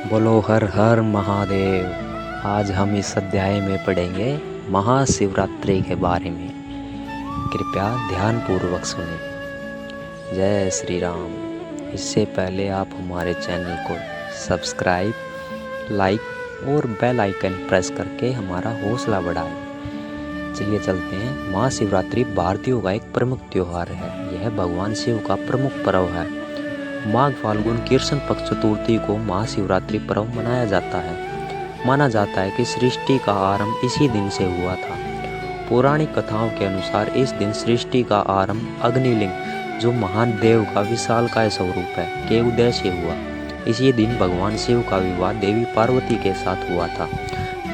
बोलो हर हर महादेव। आज हम इस अध्याय में पढ़ेंगे महाशिवरात्रि के बारे में। कृपया ध्यानपूर्वक सुनें। जय श्री राम। इससे पहले आप हमारे चैनल को सब्सक्राइब, लाइक और बेल आइकन प्रेस करके हमारा हौसला बढ़ाएं। चलिए चलते हैं। महाशिवरात्रि भारतीयों का एक प्रमुख त्यौहार है। यह भगवान शिव का प्रमुख पर्व है। माघ फाल्गुन कृष्ण पक्ष चतुर्थी को महाशिवरात्रि पर्व मनाया जाता है। माना जाता है कि सृष्टि का आरंभ इसी दिन से हुआ था। पौराणिक कथाओं के अनुसार इस दिन सृष्टि का आरंभ अग्निलिंग, जो महान देव का विशालकाय स्वरूप है, के उदय से हुआ। इसी दिन भगवान शिव का विवाह देवी पार्वती के साथ हुआ था।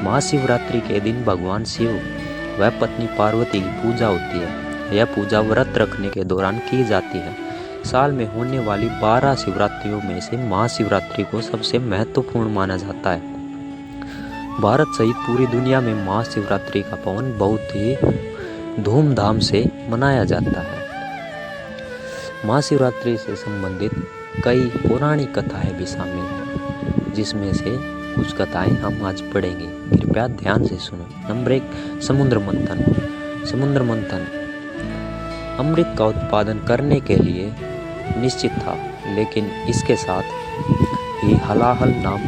महाशिवरात्रि के दिन भगवान शिव व पत्नी पार्वती की पूजा होती है। यह पूजा व्रत रखने के दौरान की जाती है। साल में होने वाली 12 शिवरात्रियों में से महाशिवरात्रि को सबसे महत्वपूर्ण माना जाता है। भारत सहित पूरी दुनिया में महाशिवरात्रि का पावन बहुत ही धूमधाम से मनाया जाता है। महाशिवरात्रि से संबंधित कई पौराणिक कथाएं भी शामिल हैं, जिसमें से कुछ कथाएं हम आज पढ़ेंगे। कृपया ध्यान से सुनो। नंबर 1, समुद्र मंथन। समुद्र मंथन अमृत का उत्पादन करने के लिए निश्चित था, लेकिन इसके साथ ही हलाहल नाम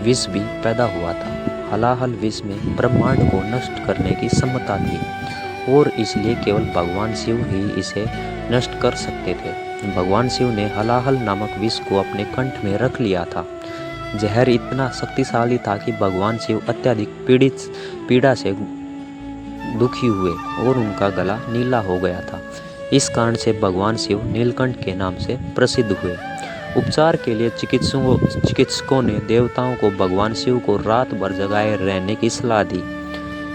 विष भी पैदा हुआ था। हलाहल विष में ब्रह्मांड को नष्ट करने की क्षमता थी और इसलिए केवल भगवान शिव ही इसे नष्ट कर सकते थे। भगवान शिव ने हलाहल नामक विष को अपने कंठ में रख लिया था। जहर इतना शक्तिशाली था कि भगवान शिव अत्यधिक पीड़ा से दुखी हुए और उनका गला नीला हो गया था। इस कारण से भगवान शिव नीलकंठ के नाम से प्रसिद्ध हुए। उपचार के लिए चिकित्सकों ने देवताओं को भगवान शिव को रात भर जगाए रहने की सलाह दी।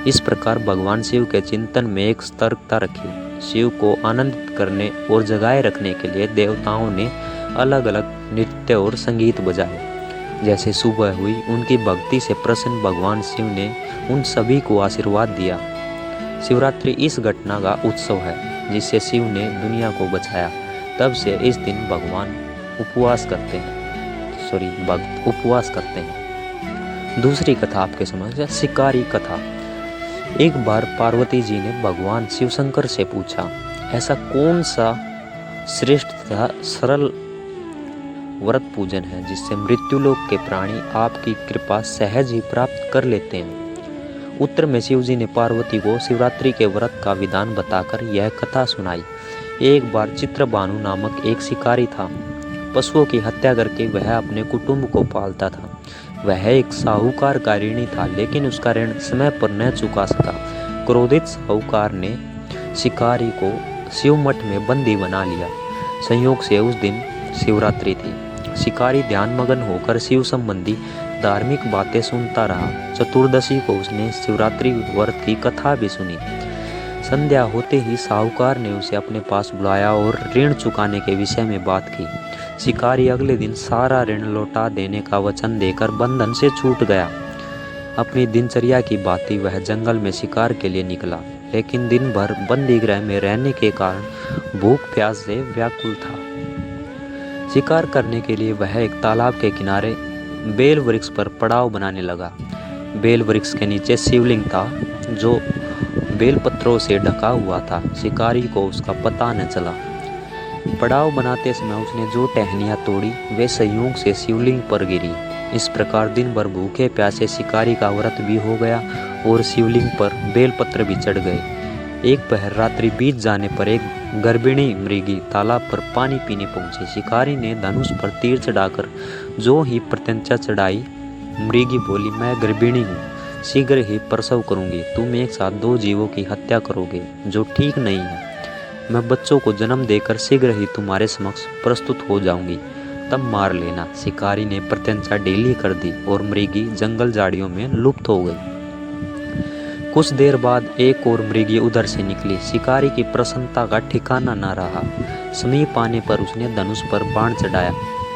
इस प्रकार भगवान शिव के चिंतन में एक सतर्कता रखी। शिव को आनंदित करने और जगाए रखने के लिए देवताओं ने अलग अलग नृत्य और संगीत बजाए। जैसे सुबह हुई, उनकी भक्ति से प्रसन्न भगवान शिव ने उन सभी को आशीर्वाद दिया। शिवरात्रि इस घटना का उत्सव है जिससे शिव ने दुनिया को बचाया। तब से इस दिन भगवान उपवास करते हैं। दूसरी कथा आपके समझ है, शिकारी कथा। एक बार पार्वती जी ने भगवान शिव शंकर से पूछा, ऐसा कौन सा श्रेष्ठ तथा सरल व्रत पूजन है जिससे मृत्युलोक के प्राणी आपकी कृपा सहज ही प्राप्त कर लेते हैं। उत्तर में शिव जी ने पार्वती को शिवरात्रि के व्रत का विधान बताकर यह कथा सुनाई। एक बार चित्रभानु नामक एक शिकारी था। पशुओं की हत्या करके वह अपने कुटुंब को पालता था। वह एक साहूकार का ऋणी था, लेकिन उसका ऋण समय पर न चुका सका। क्रोधित साहूकार ने शिकारी को शिव मठ में बंदी बना लिया। संयोग से उस दिन शिवरात्रि थी। शिकारी ध्यानमग्न होकर शिव संबंधी धार्मिक बातें सुनता रहा। चतुर्दशी को उसने शिवरात्रि व्रत की कथा भी सुनी। संध्या होते ही साहूकार ने उसे अपने पास बुलाया और ऋण चुकाने के विषय में बात की। शिकारी अगले दिन सारा ऋण लौटा देने का वचन देकर बंधन से छूट गया। अपनी दिनचर्या की भांति वह जंगल में शिकार के लिए निकला, लेकिन दिन भर बंदी गृह में रहने के कारण भूख प्यास से व्याकुल था। शिकार करने के लिए वह एक तालाब के किनारे बेल वृक्ष पर पड़ाव बनाने लगा। बेल वृक्ष के नीचे शिवलिंग था, जो बेल पत्रों से ढका हुआ था। शिकारी को उसका पता न चला। पड़ाव बनाते समय उसने जो टहनियाँ तोड़ी वे संयोग से शिवलिंग पर गिरी। इस प्रकार दिन भर भूखे प्यासे शिकारी का व्रत भी हो गया और शिवलिंग पर बेलपत्र भी चढ़ गए। एक पहर रात्रि बीत जाने पर एक गर्भिणी मृगी तालाब पर पानी पीने पहुंची। शिकारी ने धनुष पर तीर चढ़ाकर जो ही प्रत्यंचा चढ़ाई, मृगी बोली, मैं गर्भिणी हूँ, शीघ्र ही प्रसव करूंगी। तुम एक साथ 2 जीवों की हत्या करोगे, जो ठीक नहीं है। मैं बच्चों को जन्म देकर शीघ्र ही तुम्हारे समक्ष प्रस्तुत हो जाऊंगी, तब मार लेना। शिकारी ने प्रत्यंचा ढीली कर दी और मृगी जंगल झाड़ियों में लुप्त हो गई। कुछ देर बाद एक और मृगी उधर से निकली। शिकारी की प्रसन्नता का ठिकाना न रहा। समीप आने पर उसने धनुष पर बाण चढ़ाया।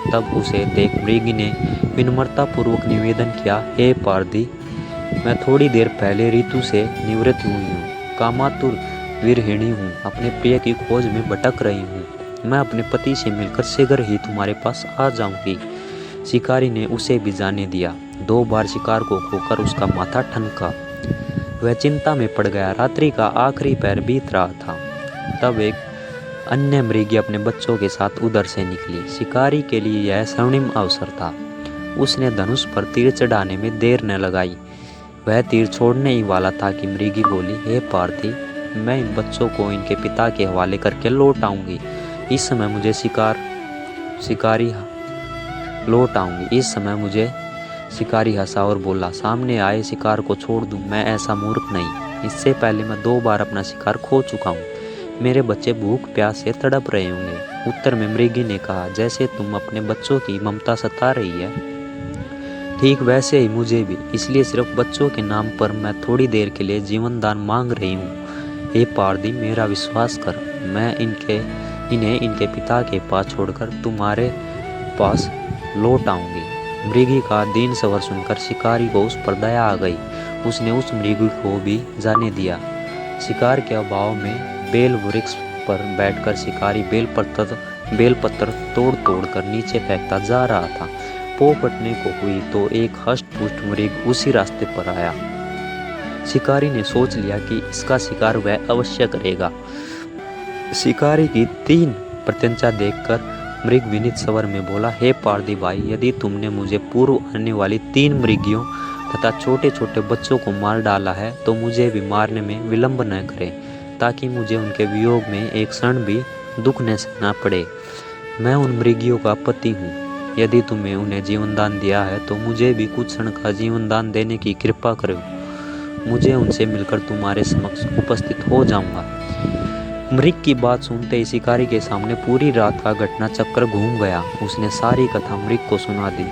तब उसे देख मृगी ने विनम्रतापूर्वक निवेदन किया, हे पारधी, मैं थोड़ी देर पहले ऋतु से निवृत्त हुई हूँ। कामातुर विरहिणी हूँ, अपने प्रिय की खोज में भटक रही हूँ। मैं अपने पति से मिलकर शीघ्र ही तुम्हारे पास आ जाऊंगी। शिकारी ने उसे भी जाने दिया। 2 बार शिकार को खोकर उसका माथा ठनका। वह चिंता में पड़ गया। रात्रि का आखिरी पहर बीत रहा था। तब एक अन्य मृगी अपने बच्चों के साथ उधर से निकली। शिकारी के लिए यह स्वर्णिम अवसर था। उसने धनुष पर तीर चढ़ाने में देर न लगाई। वह तीर छोड़ने ही वाला था कि मृगी बोली, हे पार्थी, मैं इन बच्चों को इनके पिता के हवाले करके लौट आऊंगी। इस समय मुझे शिकारी हंसा और बोला, सामने आए शिकार को छोड़ दूं, मैं ऐसा मूर्ख नहीं। इससे पहले मैं 2 बार अपना शिकार खो चुका हूँ। मेरे बच्चे भूख प्यास से तड़प रहे होंगे। उत्तर में मृगी ने कहा, जैसे तुम अपने बच्चों की ममता सता रही है, ठीक वैसे ही मुझे भी। इसलिए सिर्फ बच्चों के नाम पर मैं थोड़ी देर के लिए जीवन दान मांग रही हूँ। हे पारदी, मेरा विश्वास कर, मैं इन्हें इनके पिता के पास छोड़कर तुम्हारे पास लौट आऊंगी। मृगी का दीन स्वर सुनकर शिकारी को उस पर दया आ गई। उसने उस मृगी को भी जाने दिया। शिकार के अभाव में बेल वृक्ष पर बैठकर शिकारी बेलपत्र तोड़ कर नीचे फेंकता जा रहा था। पौ कटने को हुई तो एक हष्ट-पुष्ट मृग उसी रास्ते पर आया। शिकारी ने सोच लिया कि इसका शिकार वह अवश्य करेगा। शिकारी की 3 प्रत्यंचा देखकर मृग विनीत स्वर में बोला, हे पारदी भाई, यदि तुमने मुझे पूर्व आने वाली 3 मृगियों तथा छोटे छोटे बच्चों को मार डाला है तो मुझे भी मारने में विलंब न करें, ताकि मुझे उनके वियोग में एक क्षण भी दुख न सहना पड़े। मैं उन मृगियों का पति हूँ। यदि तुमने उन्हें जीवन दान दिया है तो मुझे भी कुछ क्षण का जीवन दान देने की कृपा करो। मुझे उनसे मिलकर तुम्हारे समक्ष उपस्थित हो जाऊंगा। मृग की बात सुनते ही शिकारी के सामने पूरी रात का घटना चक्र घूम गया। उसने सारी कथा मृग को सुना दी।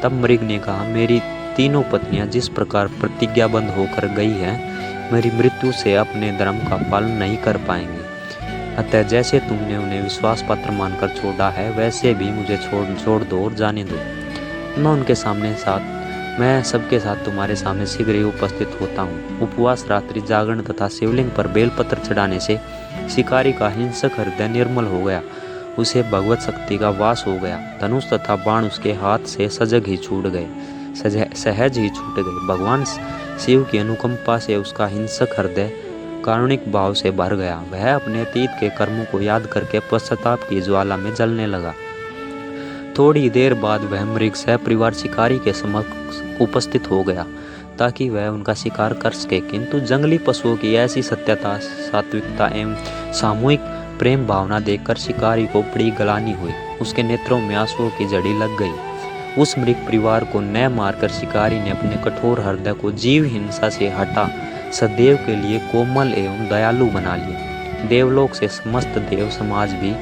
तब मृग ने कहा, मेरी 3 पत्नियां जिस प्रकार प्रतिज्ञाबद्ध होकर गई हैं, मेरी मृत्यु से अपने धर्म का पालन नहीं कर पाएंगी। अतः जैसे तुमने उन्हें विश्वास पात्र मानकर छोड़ा है, वैसे भी मुझे छोड़ दो और जाने दो। मैं सबके साथ तुम्हारे सामने शीघ्र ही उपस्थित होता हूँ। उपवास, रात्रि जागरण तथा शिवलिंग पर बेलपत्र चढ़ाने से शिकारी का हिंसक हृदय निर्मल हो गया। उसे भगवत शक्ति का वास हो गया। धनुष तथा बाण उसके हाथ से सहज ही छूट गए। भगवान शिव की अनुकंपा से उसका हिंसक हृदय कारुणिक भाव से भर गया। वह अपने अतीत के कर्मों को याद करके पश्चाताप की ज्वाला में जलने लगा। थोड़ी देर बाद वह मृग सपरिवार शिकारी के समक्ष उपस्थित हो गया ताकि वह उनका शिकार कर सके। किंतु जंगली पशुओं की ऐसी सत्यता, सात्विकता एवं सामूहिक प्रेम भावना देखकर शिकारी को बड़ी ग्लानि हुई। उसके नेत्रों में आंसुओं की झड़ी लग गई। उस मृग परिवार को न मारकर शिकारी ने अपने कठोर हृदय को जीव हिंसा से हटा सदैव के लिए कोमल एवं दयालु बना लिया। देवलोक से समस्त देव समाज भी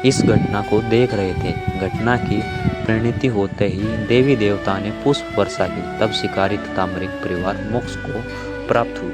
इस घटना को देख रहे थे। घटना की परिणति होते ही देवी देवता ने पुष्प वर्षा की। तब शिकारी तथा मृग परिवार मोक्ष को प्राप्त हुआ।